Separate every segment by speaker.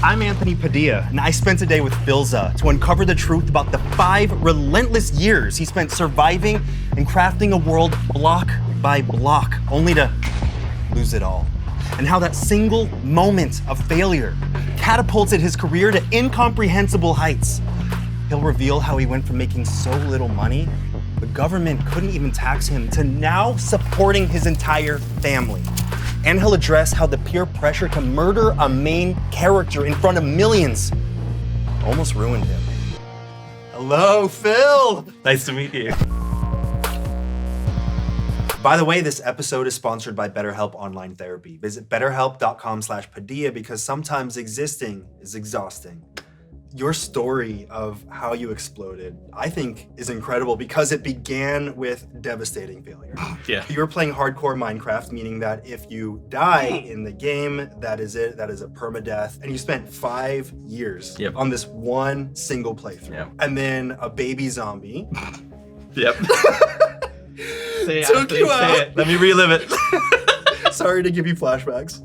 Speaker 1: I'm Anthony Padilla, and I spent a day with Philza to uncover the truth about the 5 relentless years he spent surviving and crafting a world block by block, only to lose it all. And how that single moment of failure catapulted his career to incomprehensible heights. He'll reveal how he went from making so little money, the government couldn't even tax him, to now supporting his entire family. And he'll address how the peer pressure to murder a main character in front of millions almost ruined him. Hello, Phil!
Speaker 2: Nice to meet you.
Speaker 1: By the way, this episode is sponsored by BetterHelp Online Therapy. Visit betterhelp.com/Padilla because sometimes existing is exhausting. Your story of how you exploded, I think, is incredible because it began with devastating failure.
Speaker 2: Yeah.
Speaker 1: You were playing hardcore Minecraft, meaning that if you die in the game, that is it. That is a permadeath. And you spent 5 years on this one single playthrough.
Speaker 2: Yep.
Speaker 1: And then a baby zombie.
Speaker 2: Yep.
Speaker 1: Took you out.
Speaker 2: Let me relive it.
Speaker 1: Sorry to give you flashbacks.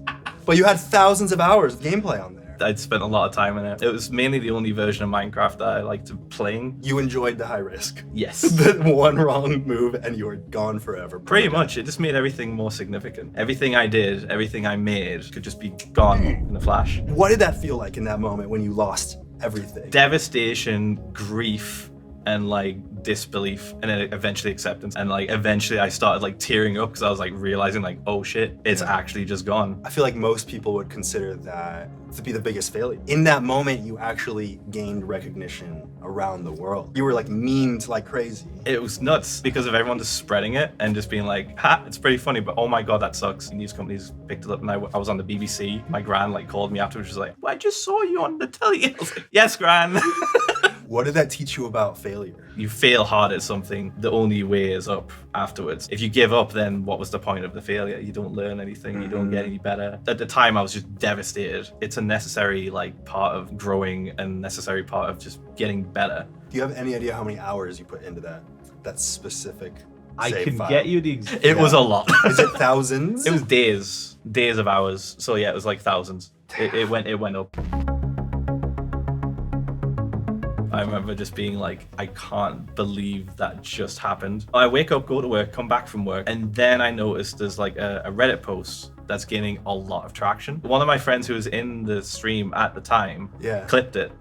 Speaker 1: But you had thousands of hours of gameplay on there.
Speaker 2: I'd spent a lot of time in it. It was mainly the only version of Minecraft that I liked playing.
Speaker 1: You enjoyed the high risk.
Speaker 2: Yes.
Speaker 1: The one wrong move and you were gone forever.
Speaker 2: Pretty much. It just made everything more significant. Everything I did, everything I made could just be gone in a flash.
Speaker 1: What did that feel like in that moment when you lost everything?
Speaker 2: Devastation, grief, and like disbelief, and then eventually acceptance, and like eventually I started like tearing up because I was like realizing like, oh shit, it's actually just gone.
Speaker 1: I feel like most people would consider that to be the biggest failure. In that moment, you actually gained recognition around the world. You were like memed like crazy.
Speaker 2: It was nuts because of everyone just spreading it and just being like, ha, it's pretty funny, but oh my god, that sucks. News companies picked it up, and I was on the BBC. My gran like called me afterwards, was like, well, I just saw you on the telly. I was like, yes, gran.
Speaker 1: What did that teach you about failure?
Speaker 2: You fail hard at something, the only way is up afterwards. If you give up, then what was the point of the failure? You don't learn anything, you don't get any better. At the time, I was just devastated. It's a necessary like part of growing and necessary part of just getting better.
Speaker 1: Do you have any idea how many hours you put into that specific
Speaker 2: I
Speaker 1: save
Speaker 2: can
Speaker 1: file?
Speaker 2: get you the It was a lot.
Speaker 1: Is it thousands?
Speaker 2: It was days of hours. So yeah, it was like thousands. It went up. I remember just being like, I can't believe that just happened. I wake up, go to work, come back from work, and then I noticed there's like a Reddit post that's gaining a lot of traction. One of my friends who was in the stream at the time clipped it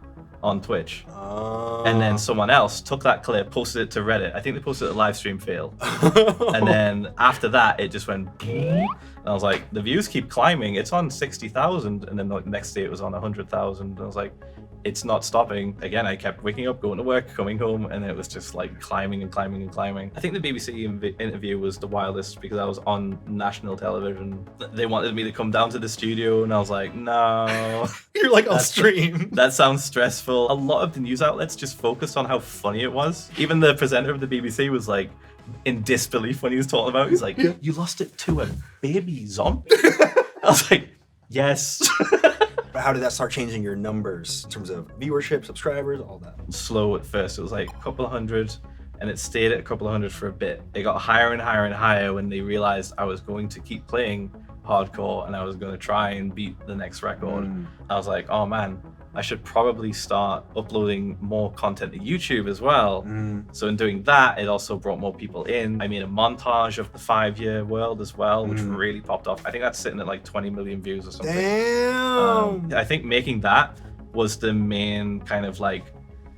Speaker 2: on Twitch. And then someone else took that clip, posted it to Reddit. I think they posted it a live stream fail. And then after that, it just went and I was like, the views keep climbing. It's on 60,000. And then the next day it was on 100,000. And I was like, it's not stopping. Again, I kept waking up, going to work, coming home, and it was just like climbing and climbing and climbing. I think the BBC interview was the wildest because I was on national television. They wanted me to come down to the studio, and I was like, no.
Speaker 1: You're like, I'll stream.
Speaker 2: That sounds stressful. A lot of the news outlets just focused on how funny it was. Even the presenter of the BBC was like in disbelief when he was talking about it. He's like, you lost it to a baby zombie? I was like, yes.
Speaker 1: How did that start changing your numbers in terms of viewership, subscribers, all that?
Speaker 2: Slow at first. It was like a couple of hundred, and it stayed at a couple of hundred for a bit. It got higher and higher and higher when they realized I was going to keep playing hardcore and I was going to try and beat the next record. I was like, oh man, I should probably start uploading more content to YouTube as well. So in doing that, it also brought more people in. I made a montage of the 5-year world as well, which really popped off. I think that's sitting at like 20 million views or something.
Speaker 1: Damn!
Speaker 2: I think making that was the main kind of like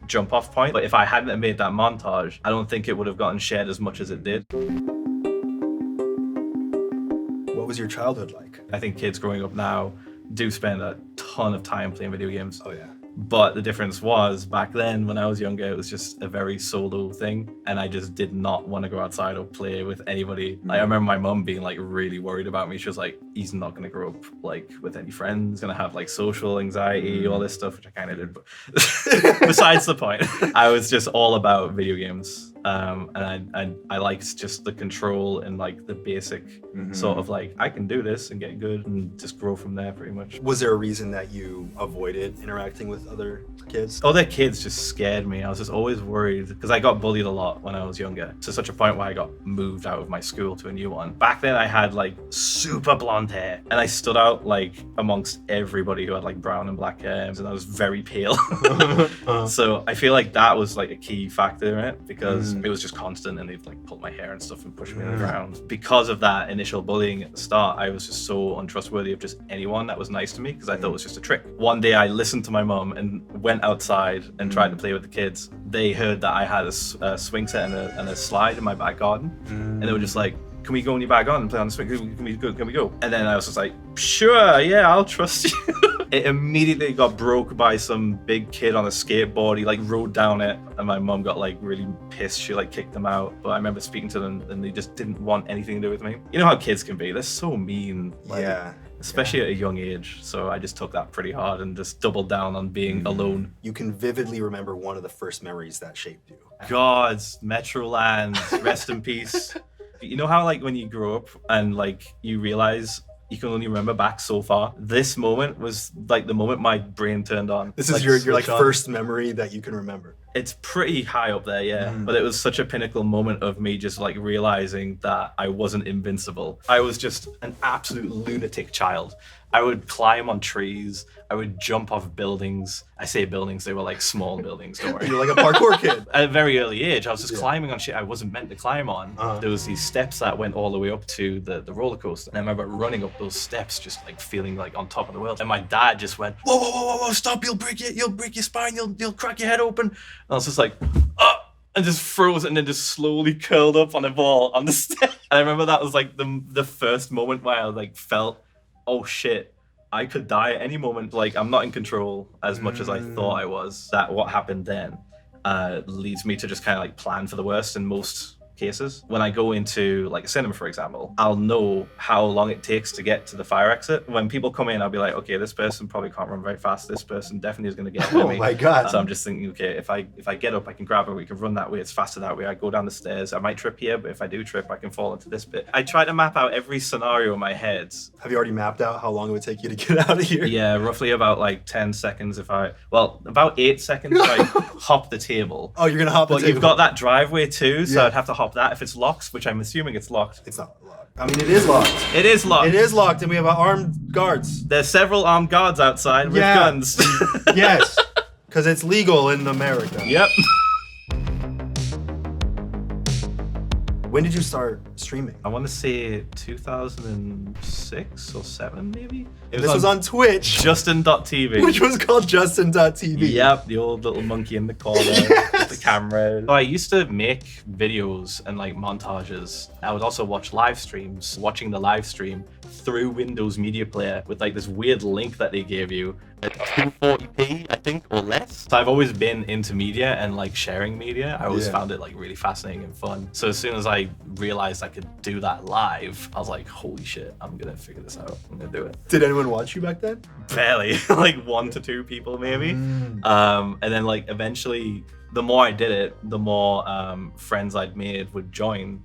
Speaker 2: jump off point. But if I hadn't have made that montage, I don't think it would have gotten shared as much as it did.
Speaker 1: What was your childhood like?
Speaker 2: I think kids growing up now do spend a ton of time playing video games.
Speaker 1: Oh yeah.
Speaker 2: But the difference was back then when I was younger, it was just a very solo thing. And I just did not want to go outside or play with anybody. Like, I remember my mum being like really worried about me. She was like, he's not going to grow up like with any friends, he's going to have like social anxiety, all this stuff, which I kind of did. But besides the point, I was just all about video games. And I liked just the control and like the basic sort of like, I can do this and get good and just grow from there pretty much.
Speaker 1: Was there a reason that you avoided interacting with other kids?
Speaker 2: Other kids just scared me. I was just always worried because I got bullied a lot when I was younger, to such a point where I got moved out of my school to a new one. Back then I had like super blonde blonde hair, and I stood out like amongst everybody who had like brown and black hair, and I was very pale. So I feel like that was like a key factor in it, because it was just constant, and they'd like pull my hair and stuff and push me on the ground. Because of that initial bullying at the start, I was just so untrustworthy of just anyone that was nice to me, because I thought it was just a trick. One day I listened to my mum and went outside and tried to play with the kids. They heard that I had a swing set and a slide in my back garden, and they were just like, can we go in your back garden and play on the swing? Can we go? And then I was just like, sure, yeah, I'll trust you. It immediately got broke by some big kid on a skateboard. He like rode down it, and my mum got like really pissed. She like kicked them out. But I remember speaking to them, and they just didn't want anything to do with me. You know how kids can be. They're so mean. Like,
Speaker 1: Yeah.
Speaker 2: especially at a young age. So I just took that pretty hard and just doubled down on being alone.
Speaker 1: You can vividly remember one of the first memories that shaped you.
Speaker 2: Gods, Metroland, rest in peace. You know how like when you grow up and like you realize you can only remember back so far? This moment was like the moment my brain turned on.
Speaker 1: This is
Speaker 2: like,
Speaker 1: your like
Speaker 2: switched on.
Speaker 1: first memory that you can remember.
Speaker 2: It's pretty high up there, yeah. But it was such a pinnacle moment of me just like realizing that I wasn't invincible. I was just an absolute lunatic child. I would climb on trees. I would jump off buildings. I say buildings, they were like small buildings, don't worry.
Speaker 1: You're like a parkour kid.
Speaker 2: At a very early age, I was just climbing on shit I wasn't meant to climb on. There was these steps that went all the way up to the roller coaster. And I remember running up those steps, just like feeling like on top of the world. And my dad just went, whoa, whoa, whoa, whoa, stop, you'll break your spine, you'll crack your head open. And I was just like, and just froze and then just slowly curled up on a ball on the step. And I remember that was like the first moment where I like felt, oh shit, I could die at any moment. Like I'm not in control as much as I thought I was. That what happened then leads me to just kind of like plan for the worst in most cases. When I go into like a cinema, for example, I'll know how long it takes to get to the fire exit. When people come in, I'll be like, okay, this person probably can't run very fast. This person definitely is going to get ahead of me.
Speaker 1: Oh my God.
Speaker 2: So I'm just thinking, okay, if I get up, I can grab her, we can run that way, it's faster that way. I go down the stairs, I might trip here, but if I do trip, I can fall into this bit. I try to map out every scenario in my head.
Speaker 1: Have you already mapped out how long it would take you to get out of here?
Speaker 2: Yeah, roughly about like 10 seconds about 8 seconds if I hop the table.
Speaker 1: Oh, you're gonna hop the
Speaker 2: But
Speaker 1: table.
Speaker 2: you've got that driveway too, so
Speaker 1: Yeah.
Speaker 2: I'd have to hop that if it's locked, which I'm assuming it's locked.
Speaker 1: It's not locked. I mean, it is locked.
Speaker 2: It is locked.
Speaker 1: It is locked, and we have armed guards.
Speaker 2: There's several armed guards outside with
Speaker 1: Yeah.
Speaker 2: guns.
Speaker 1: Yes, because it's legal in America.
Speaker 2: Yep.
Speaker 1: When did you start streaming?
Speaker 2: I want to say 2006 or 7 maybe. It
Speaker 1: This was on Twitch,
Speaker 2: Justin.tv.
Speaker 1: which was called Justin.tv.
Speaker 2: Yep, the old little monkey in the corner with the camera. So I used to make videos and like montages. I would also watch live streams, watching the live stream through Windows Media Player with like this weird link that they gave you at 240p, I think, or less. So I've always been into media and like sharing media. I always
Speaker 1: Yeah.
Speaker 2: found it like really fascinating and fun. So as soon as I realized I could do that live, I was like, holy shit, I'm gonna figure this out. I'm gonna do it.
Speaker 1: Did anyone watch you back then?
Speaker 2: Barely, like 1 to 2 people maybe. And then like eventually, the more I did it, the more friends I'd made would join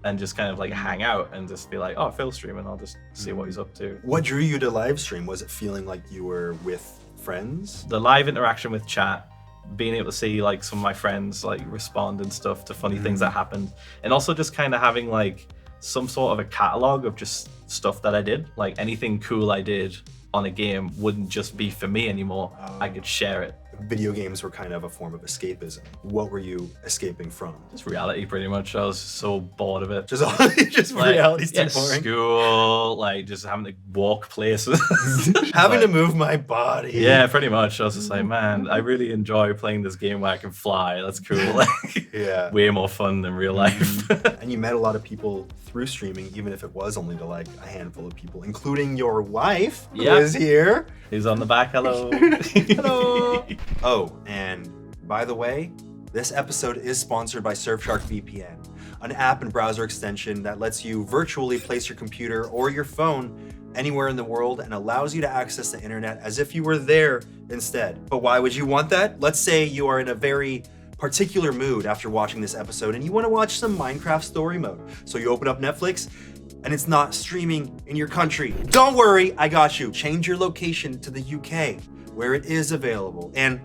Speaker 2: and just kind of like hang out and just be like, oh, Phil's streaming, I'll just see what he's up to.
Speaker 1: What drew you to live stream? Was it feeling like you were with friends?
Speaker 2: The live interaction with chat, being able to see like some of my friends like respond and stuff to funny things that happened, and also just kind of having like some sort of a catalog of just stuff that I did. Like anything cool I did on a game wouldn't just be for me anymore. I could share it.
Speaker 1: Video games were kind of a form of escapism. What were you escaping from?
Speaker 2: Just reality, pretty much. I was so bored of it.
Speaker 1: Just
Speaker 2: Like,
Speaker 1: reality's too
Speaker 2: yeah,
Speaker 1: boring.
Speaker 2: school, like just having to walk places.
Speaker 1: Having to
Speaker 2: Like,
Speaker 1: move my body.
Speaker 2: yeah, pretty much. I was just like, man, I really enjoy playing this game where I can fly. That's cool. Like,
Speaker 1: Yeah.
Speaker 2: way more fun than real life.
Speaker 1: And you met a lot of people through streaming, even if it was only to like a handful of people, including your wife, who
Speaker 2: Yeah.
Speaker 1: is here.
Speaker 2: Who's on the back? Hello.
Speaker 1: Hello. Oh, and by the way, this episode is sponsored by Surfshark VPN, an app and browser extension that lets you virtually place your computer or your phone anywhere in the world and allows you to access the internet as if you were there instead. But why would you want that? Let's say you are in a very particular mood after watching this episode and you want to watch some Minecraft story mode. So you open up Netflix and it's not streaming in your country. Don't worry, I got you. Change your location to the UK where it is available. And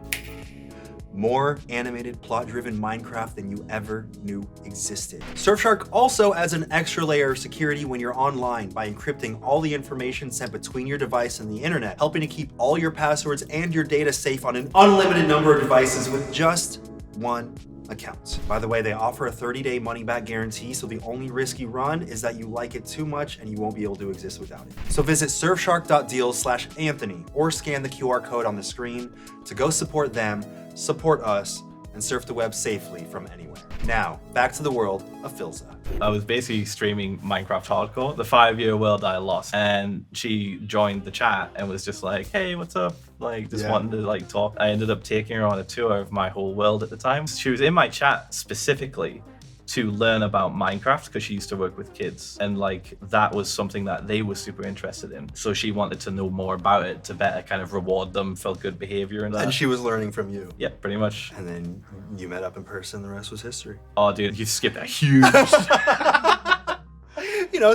Speaker 1: more animated, plot-driven Minecraft than you ever knew existed. Surfshark also adds an extra layer of security when you're online by encrypting all the information sent between your device and the internet, helping to keep all your passwords and your data safe on an unlimited number of devices with just one account. By the way, they offer a 30-day money-back guarantee, so the only risk you run is that you like it too much and you won't be able to exist without it. So visit surfshark.deals/Anthony or scan the QR code on the screen to go support them, support us, and surf the web safely from anywhere. Now, back to the world of Philza.
Speaker 2: I was basically streaming Minecraft Hardcore, the 5-year world I lost, and she joined the chat and was just like, hey, what's up? Like, just wanting to like talk. I ended up taking her on a tour of my whole world at the time. She was in my chat specifically to learn about Minecraft because she used to work with kids, and like that was something that they were super interested in. So she wanted to know more about it to better kind of reward them for good behavior and that.
Speaker 1: And she was learning from you.
Speaker 2: Yeah, pretty much.
Speaker 1: And then you met up in person, the rest was history.
Speaker 2: Oh, dude, you skipped a huge.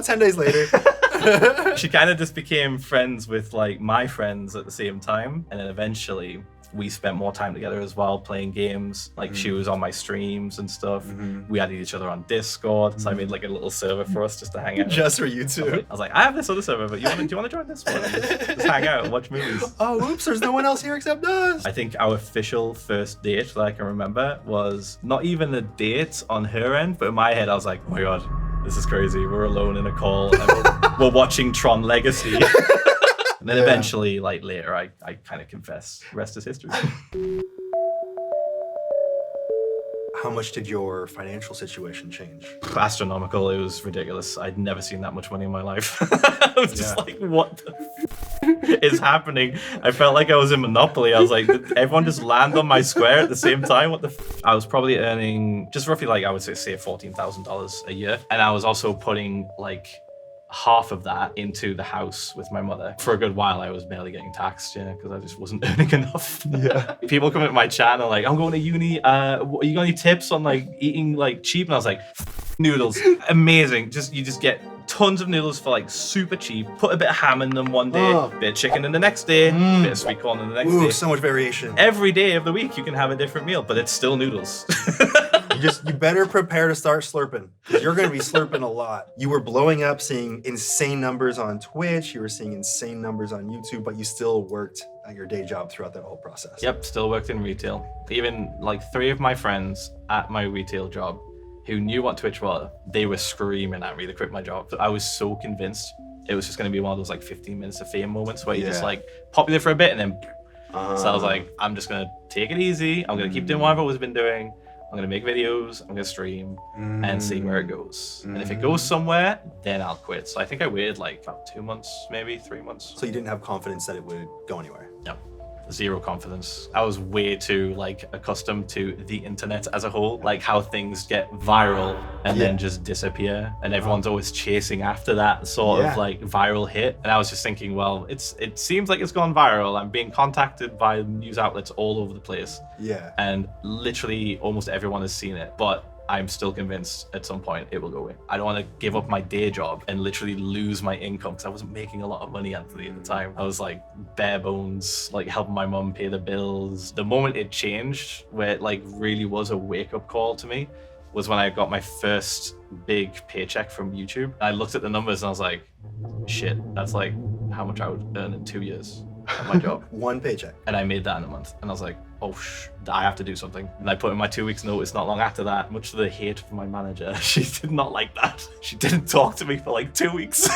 Speaker 1: 10 days later.
Speaker 2: She kind of just became friends with like my friends at the same time, and then eventually we spent more time together as well, playing games. Like she was on my streams and stuff. We added each other on Discord, so I made like a little server for us just to hang out.
Speaker 1: Just for you two.
Speaker 2: I was like, I have this other server, but do you want to join this one? Just hang out and watch movies.
Speaker 1: Oh, oops, there's no one else here except us.
Speaker 2: I think our official first date that I can remember was not even a date on her end, but in my head I was like, oh my god, this is crazy. We're alone in a call and we're watching Tron Legacy. And then eventually, like later, I kind of confess. Rest is history.
Speaker 1: How much did your financial situation change?
Speaker 2: Astronomical. It was ridiculous. I'd never seen that much money in my life. I was just like, what the is happening? I felt like I was in Monopoly. I was like, did everyone just land on my square at the same time? What the I was probably earning just roughly like, I would say $14,000 a year. And I was also putting like half of that into the house with my mother. For a good while, I was barely getting taxed, because I just wasn't earning enough. Yeah. People come at my channel like, I'm going to uni. You got any tips on like eating like cheap? And I was like, noodles, amazing. You just get tons of noodles for like super cheap. Put a bit of ham in them one day, bit of chicken in the next day, bit of sweet corn in the next day.
Speaker 1: So much variation.
Speaker 2: Every day of the week, you can have a different meal, but it's still noodles.
Speaker 1: You better prepare to start slurping, because you're going to be slurping a lot. You were blowing up, seeing insane numbers on Twitch. You were seeing insane numbers on YouTube, but you still worked at your day job throughout that whole process.
Speaker 2: Yep, still worked in retail. Even like 3 of my friends at my retail job who knew what Twitch was, they were screaming at me to quit my job. I was so convinced it was just going to be one of those like 15 minutes of fame moments where you just like popular for a bit and then. So I was like, I'm just going to take it easy. I'm going to keep doing what I've always been doing. I'm gonna make videos, I'm gonna stream, and see where it goes. And if it goes somewhere, then I'll quit. So I think I waited like about 2 months, maybe 3 months.
Speaker 1: So you didn't have confidence that it would go anywhere?
Speaker 2: No, zero confidence. I was way too like accustomed to the internet as a whole, like how things get viral and then just disappear, and everyone's always chasing after that sort of like viral hit. And I was just thinking, well, it seems like it's gone viral. I'm being contacted by news outlets all over the place.
Speaker 1: Yeah.
Speaker 2: And literally almost everyone has seen it, but I'm still convinced at some point it will go away. I don't want to give up my day job and literally lose my income, because I wasn't making a lot of money at the time. I was like bare bones, like helping my mum pay the bills. The moment it changed, where it like really was a wake-up call to me, was when I got my first big paycheck from YouTube. I looked at the numbers and I was like, shit, that's like how much I would earn in 2 years at my job.
Speaker 1: One paycheck.
Speaker 2: And I made that in a month. And I was like, oh, I have to do something. And I put in my 2 weeks notice not long after that, much to the hate of my manager. She did not like that. She didn't talk to me for like 2 weeks.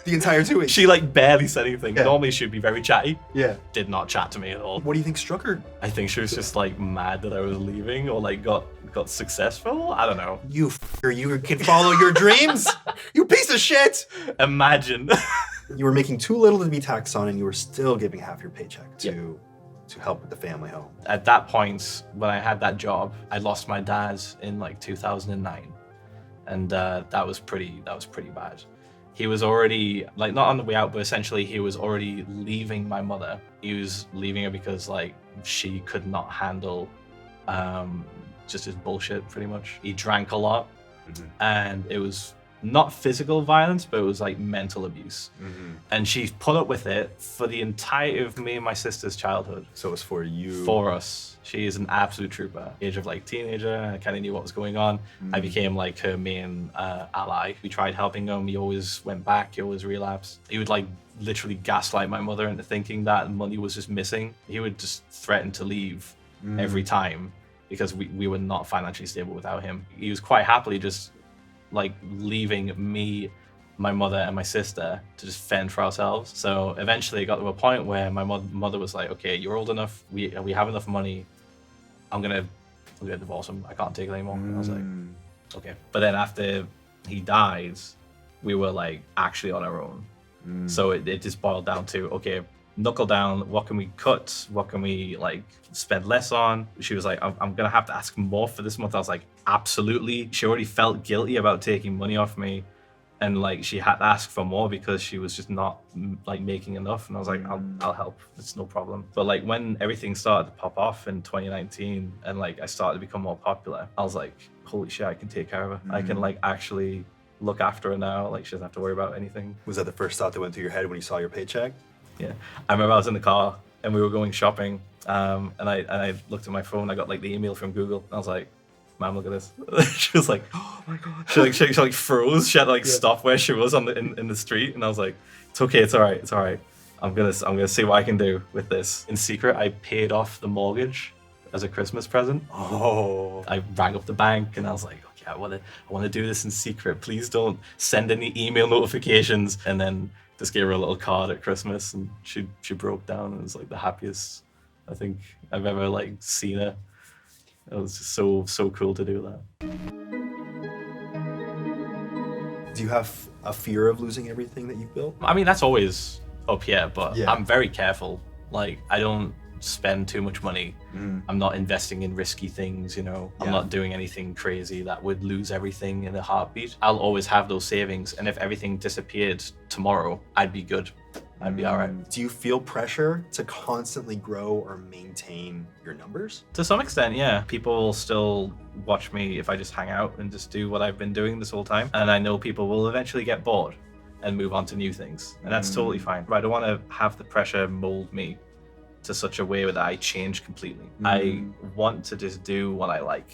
Speaker 1: The entire 2 weeks?
Speaker 2: She like barely said anything. Normally she'd be very chatty.
Speaker 1: Yeah.
Speaker 2: Did not chat to me at all.
Speaker 1: What do you think struck her?
Speaker 2: I think she was just like mad that I was leaving, or like got successful. I don't know.
Speaker 1: You can follow your dreams? You piece of shit!
Speaker 2: Imagine.
Speaker 1: You were making too little to be taxed on, and you were still giving half your paycheck to help with the family home. At
Speaker 2: that point, when I had that job, I lost my dad in like 2009, and that was pretty bad. He was already like not on the way out, but essentially he was already leaving my mother. He was leaving her because like she could not handle just his bullshit, pretty much. He drank a lot, and it was not physical violence, but it was like mental abuse. And she put up with it for the entirety of me and my sister's childhood.
Speaker 3: So it was for you.
Speaker 2: For us. She is an absolute trooper. Age of like teenager, I kind of knew what was going on. I became like her main ally. We tried helping him. He always went back. He always relapsed. He would like literally gaslight my mother into thinking that money was just missing. He would just threaten to leave every time because we were not financially stable without him. He was quite happily just like leaving me, my mother and my sister to just fend for ourselves. So eventually it got to a point where my mother was like, okay, you're old enough, we have enough money, I'm gonna divorce him, I can't take it anymore. And I was like, okay. But then after he died, we were like actually on our own. So it just boiled down to, okay, knuckle down, what can we cut, what can we like spend less on? She was like, I'm gonna have to ask more for this month. I was like, absolutely. She already felt guilty about taking money off me, and like she had to ask for more because she was just not like making enough. And I was like, I'll help, it's no problem. But like when everything started to pop off in 2019 and like I started to become more popular, I was like, holy shit, I can take care of her. I can like actually look after her now. Like she doesn't have to worry about anything.
Speaker 3: Was that the first thought that went through your head when you saw your paycheck?
Speaker 2: Yeah, I remember I was in the car and we were going shopping, and I looked at my phone. I got like the email from Google. And I was like, "Mom, look at this." She was like, "Oh my god!" She like froze. She had to like stop where she was on the in the street, and I was like, "It's okay. It's all right. It's all right. I'm gonna see what I can do with this." In secret, I paid off the mortgage as a Christmas present.
Speaker 3: Oh.
Speaker 2: I rang up the bank and I was like, "Okay, I want to do this in secret. Please don't send any email notifications." And then just gave her a little card at Christmas, and she broke down. It was like the happiest I think I've ever like seen her. It was just so cool to do that.
Speaker 3: Do you have a fear of losing everything that you've built?
Speaker 2: I mean, that's always up here, but
Speaker 3: Yeah.
Speaker 2: I'm very careful. Like, I don't spend too much money. I'm not investing in risky things, you know. I'm not doing anything crazy that would lose everything in a heartbeat. I'll always have those savings, and if everything disappeared tomorrow, I'd be good. I'd be all right.
Speaker 3: Do you feel pressure to constantly grow or maintain your numbers?
Speaker 2: To some extent, yeah. People will still watch me if I just hang out and just do what I've been doing this whole time. And I know people will eventually get bored and move on to new things. And that's totally fine. But I don't want to have the pressure mold me to such a way that I change completely. I want to just do what I like.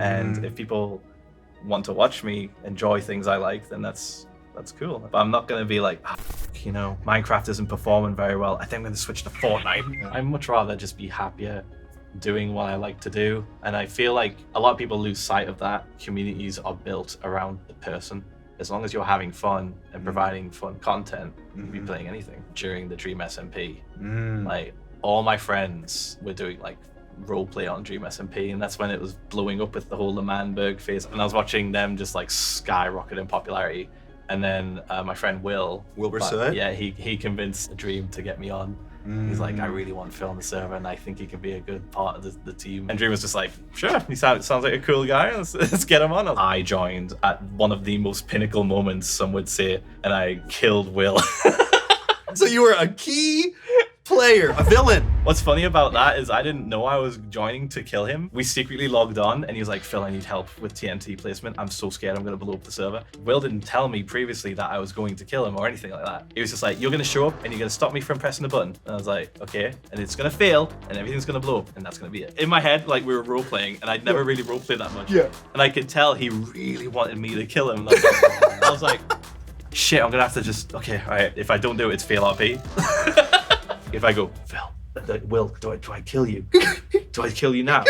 Speaker 2: And if people want to watch me enjoy things I like, then that's cool. But I'm not going to be like, you know, Minecraft isn't performing very well, I think I'm going to switch to Fortnite. I'd much rather just be happier doing what I like to do. And I feel like a lot of people lose sight of that. Communities are built around the person. As long as you're having fun and providing fun content, you can be playing anything. During the Dream SMP, like all my friends were doing like roleplay on Dream SMP, and that's when it was blowing up with the whole Lemanberg phase. And I was watching them just like skyrocket in popularity. And then my friend Wilbur Soot, yeah, he convinced Dream to get me on. He's like, I really want Phil on the server, and I think he can be a good part of the team. And Dream was just like, sure, he sounds like a cool guy. Let's get him on. I joined at one of the most pinnacle moments, some would say, and I killed Will.
Speaker 3: So you were a key player, a villain.
Speaker 2: What's funny about that is I didn't know I was joining to kill him. We secretly logged on and he was like, Phil, I need help with TNT placement. I'm so scared I'm gonna blow up the server. Will didn't tell me previously that I was going to kill him or anything like that. He was just like, you're gonna show up and you're gonna stop me from pressing the button. And I was like, okay. And it's gonna fail and everything's gonna blow up and that's gonna be it. In my head, like we were role playing and I'd never really role played that much.
Speaker 3: Yeah.
Speaker 2: And I could tell he really wanted me to kill him. I was like, shit, I'm gonna have to just, okay, all right. If I don't do it, it's fail RP. If I go, Phil, Will, do I kill you? Do I kill you now?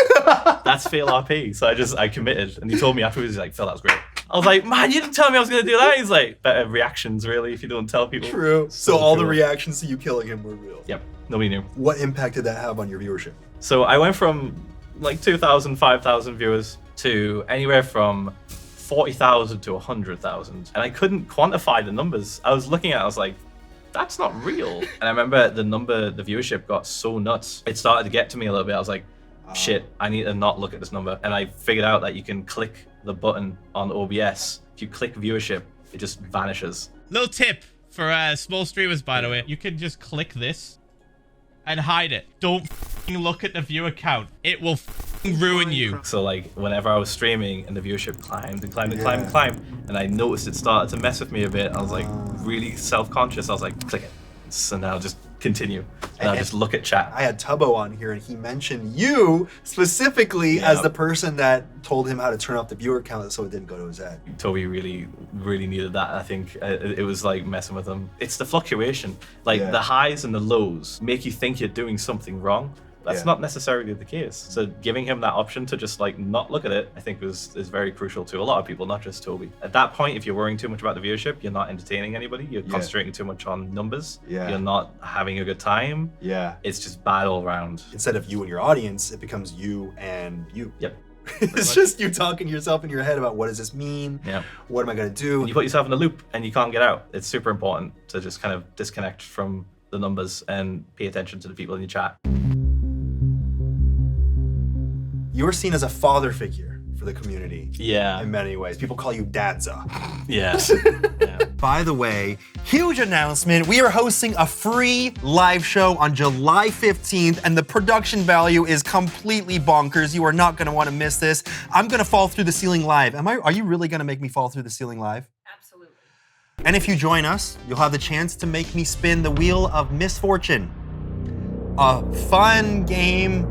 Speaker 2: That's fail RP. So I committed. And he told me afterwards, he's like, Phil, that was great. I was like, man, you didn't tell me I was going to do that. He's like, better reactions, really, if you don't tell people.
Speaker 3: True. So all the
Speaker 2: cool.
Speaker 3: reactions to you killing him were real.
Speaker 2: Yep, nobody knew.
Speaker 3: What impact did that have on your viewership?
Speaker 2: So I went from like 2,000, 5,000 viewers to anywhere from 40,000 to 100,000. And I couldn't quantify the numbers. I was looking at it, I was like, that's not real. And I remember the viewership got so nuts. It started to get to me a little bit. I was like, shit, I need to not look at this number. And I figured out that you can click the button on OBS. If you click viewership, it just vanishes.
Speaker 4: Little tip for small streamers, by the way. You can just click this and hide it. Don't look at the viewer count. It will ruin you.
Speaker 2: So like whenever I was streaming and the viewership climbed and climbed and climbed and climbed, and I noticed it started to mess with me a bit. I was like really self-conscious. I was like, click it. So now just continue. And I'll just look at chat.
Speaker 3: I had Tubbo on here, and he mentioned you specifically as the person that told him how to turn off the viewer count so it didn't go to his head.
Speaker 2: Toby really needed that. I think it was like messing with him. It's the fluctuation. Like the highs and the lows make you think you're doing something wrong. That's not necessarily the case. So giving him that option to just like not look at it, I think is very crucial to a lot of people, not just Toby. At that point, if you're worrying too much about the viewership, you're not entertaining anybody. You're concentrating too much on numbers. You're not having a good time. It's just bad all around.
Speaker 3: Instead of you and your audience, it becomes you and you.
Speaker 2: Yep.
Speaker 3: It's just you talking to yourself in your head about what does this mean? What am I gonna do?
Speaker 2: And you put yourself in a loop and you can't get out. It's super important to just kind of disconnect from the numbers and pay attention to the people in your chat.
Speaker 3: You're seen as a father figure for the community.
Speaker 2: Yeah.
Speaker 3: In many ways. People call you Dadza.
Speaker 2: Yeah.
Speaker 1: By the way, huge announcement. We are hosting a free live show on July 15th, and the production value is completely bonkers. You are not gonna wanna miss this. I'm gonna fall through the ceiling live. Are you really gonna make me fall through the ceiling live?
Speaker 5: Absolutely.
Speaker 1: And if you join us, you'll have the chance to make me spin the wheel of misfortune. A fun game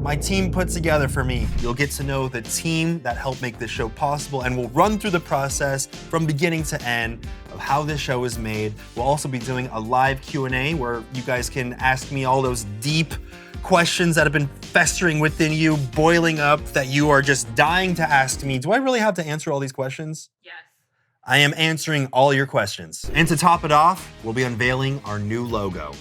Speaker 1: my team put together for me. You'll get to know the team that helped make this show possible, and we'll run through the process from beginning to end of how this show is made. We'll also be doing a live Q&A where you guys can ask me all those deep questions that have been festering within you, boiling up, that you are just dying to ask me. Do I really have to answer all these questions?
Speaker 5: Yes.
Speaker 1: I am answering all your questions. And to top it off, we'll be unveiling our new logo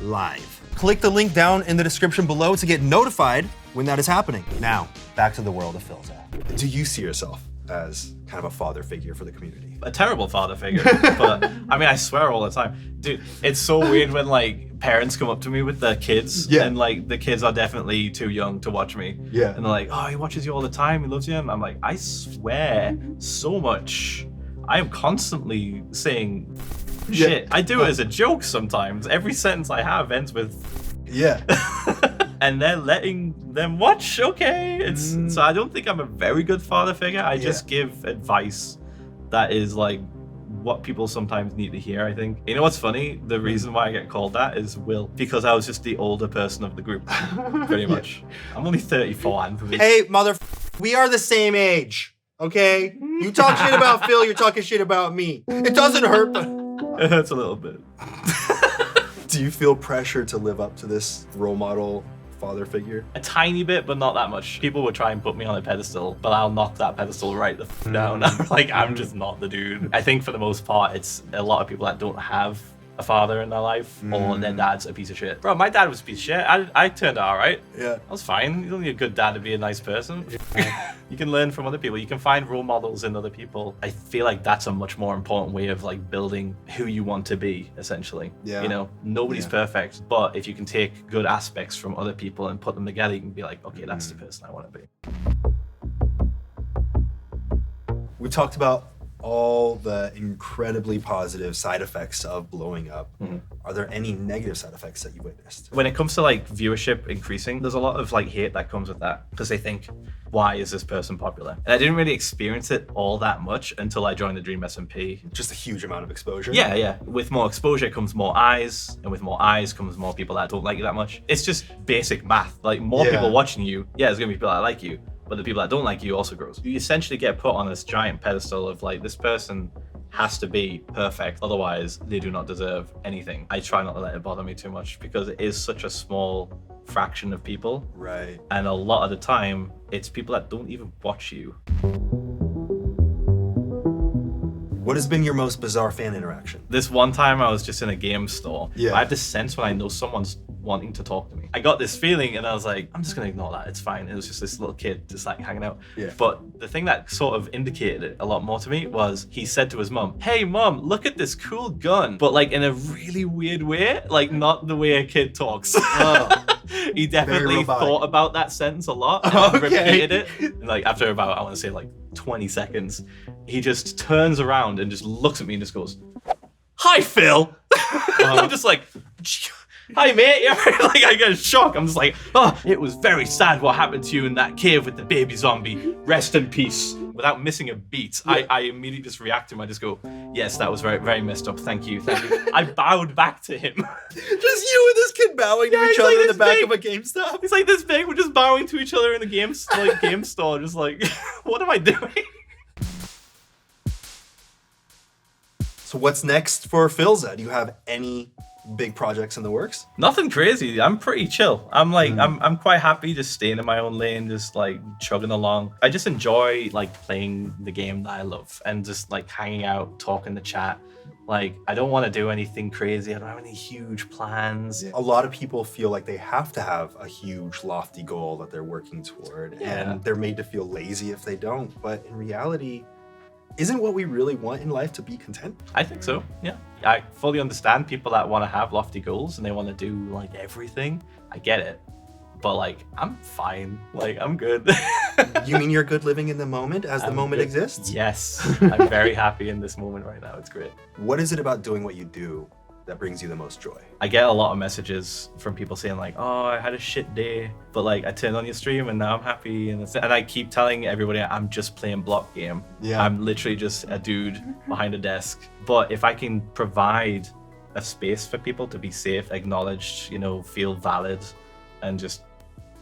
Speaker 1: live. Click the link down in the description below to get notified when that is happening. Now, back to the world of Philza.
Speaker 3: Do you see yourself as kind of a father figure for the community?
Speaker 2: A terrible father figure, but I mean, I swear all the time. Dude, it's so weird when like parents come up to me with their kids and like the kids are definitely too young to watch me. And they're like, oh, he watches you all the time, he loves you. And I'm like, I swear so much. I am constantly saying shit. I do it as a joke sometimes. Every sentence I have ends with and they're letting them watch. Okay, it's so I don't think I'm a very good father figure. I just give advice that is like what people sometimes need to hear. I think, you know what's funny, the reason why I get called that is Will, because I was just the older person of the group pretty much. I'm only 34, Anthony.
Speaker 3: Hey, we are the same age, okay? You talk shit about Phil, you're talking shit about me. It doesn't hurt, but
Speaker 2: It hurts a little bit.
Speaker 3: do you feel pressure to live up to this role model father figure?
Speaker 2: A tiny bit, but not that much. People would try and put me on a pedestal, but I'll knock that pedestal right the down. I'm just not the dude. I think for the most part, it's a lot of people that don't have a father in their life, or their dad's a piece of shit. Bro, my dad was a piece of shit. I turned out all right. I was fine. You don't need a good dad to be a nice person. You can learn from other people. You can find role models in other people. I feel like that's a much more important way of like building who you want to be, essentially. You know, nobody's perfect, but if you can take good aspects from other people and put them together, you can be like, okay, that's the person I want to be.
Speaker 3: We talked about all the incredibly positive side effects of blowing up. Are there any negative side effects that you witnessed?
Speaker 2: When it comes to like viewership increasing, there's a lot of like hate that comes with that, because they think, why is this person popular? And I didn't really experience it all that much until I joined the Dream SMP.
Speaker 3: Just a huge amount of exposure.
Speaker 2: Yeah. With more exposure comes more eyes, and with more eyes comes more people that don't like you that much. It's just basic math. Like more people watching you, there's gonna be people that like you, but the people that don't like you also grows. You essentially get put on this giant pedestal of like, this person has to be perfect, otherwise they do not deserve anything. I try not to let it bother me too much, because it is such a small fraction of people.
Speaker 3: Right.
Speaker 2: And a lot of the time, it's people that don't even watch you.
Speaker 3: What has been your most bizarre fan interaction?
Speaker 2: This one time I was just in a game store.
Speaker 3: Yeah.
Speaker 2: I have this sense when I know someone's wanting to talk to me. I got this feeling and I was like, I'm just gonna ignore that, it's fine. It was just this little kid just like hanging out.
Speaker 3: Yeah.
Speaker 2: But the thing that sort of indicated it a lot more to me was he said to his mum, hey mum, look at this cool gun. But like in a really weird way, like not the way a kid talks. He definitely thought about that sentence a lot and repeated it. And like after about, I want to say like 20 seconds, he just turns around and just looks at me and just goes, hi Phil. I'm just like, hi mate. Yeah, like I get a shock. I'm just like, oh, it was very sad what happened to you in that cave with the baby zombie. Rest in peace. without missing a beat. I immediately just react to him. I just go, yes, that was very, very messed up. Thank you. I bowed back to him.
Speaker 3: Just you and this kid bowing to
Speaker 2: Yeah,
Speaker 3: each
Speaker 2: he's
Speaker 3: other
Speaker 2: like
Speaker 3: in the
Speaker 2: this
Speaker 3: back
Speaker 2: big.
Speaker 3: of a GameStop.
Speaker 2: He's like this big. We're just bowing to each other in the game store. Just like, what am I doing?
Speaker 3: So what's next for Philza? Do you have any big projects in the works?
Speaker 2: Nothing crazy. I'm pretty chill. I'm like, I'm quite happy just staying in my own lane, just like chugging along. I just enjoy like playing the game that I love and just like hanging out, talking to chat. Like, I don't want to do anything crazy. I don't have any huge plans.
Speaker 3: A lot of people feel like they have to have a huge, lofty goal that they're working toward,
Speaker 2: Yeah.
Speaker 3: and they're made to feel lazy if they don't. But in reality, isn't what we really want in life to be content?
Speaker 2: I think so. Yeah. I fully understand people that want to have lofty goals and they want to do like everything. I get it. But like, I'm fine. Like, I'm good.
Speaker 3: You mean you're good living in the moment as the
Speaker 2: I'm
Speaker 3: moment
Speaker 2: good.
Speaker 3: exists?
Speaker 2: Yes. I'm very happy in this moment right now. It's great.
Speaker 3: What is it about doing what you do that brings you the most joy?
Speaker 2: I get a lot of messages from people saying like, oh, I had a shit day, but like I turned on your stream and now I'm happy. And I keep telling everybody I'm just playing block game.
Speaker 3: Yeah.
Speaker 2: I'm literally just a dude behind a desk. But if I can provide a space for people to be safe, acknowledged, you know, feel valid and just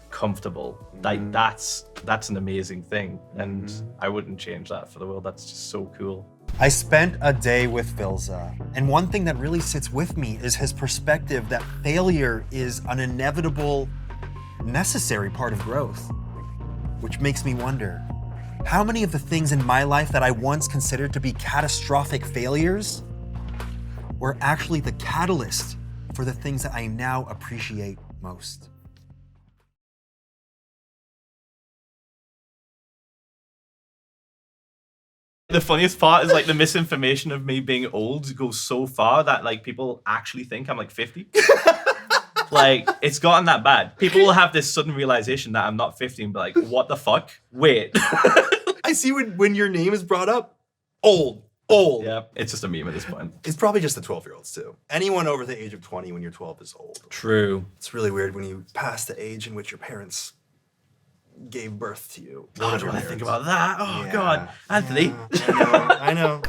Speaker 2: comfortable, like that's an amazing thing. And I wouldn't change that for the world. That's just so cool.
Speaker 1: I spent a day with Philza, and one thing that really sits with me is his perspective that failure is an inevitable, necessary part of growth. Which makes me wonder, how many of the things in my life that I once considered to be catastrophic failures were actually the catalyst for the things that I now appreciate most?
Speaker 2: The funniest part is like the misinformation of me being old goes so far that like people actually think I'm like 50. Like, it's gotten that bad. People will have this sudden realization that I'm not 50 and be like, what the fuck? Wait.
Speaker 3: I see when your name is brought up, old.
Speaker 2: Yeah, it's just a meme at this point.
Speaker 3: It's probably just the 12-year-olds too. Anyone over the age of 20 when you're 12 is old.
Speaker 2: True.
Speaker 3: It's really weird when you pass the age in which your parents gave birth to you.
Speaker 2: Oh, I
Speaker 3: One of
Speaker 2: don't
Speaker 3: your
Speaker 2: want to think
Speaker 3: parents.
Speaker 2: about that. Oh,
Speaker 3: Yeah.
Speaker 2: God. Anthony.
Speaker 3: Yeah, I know.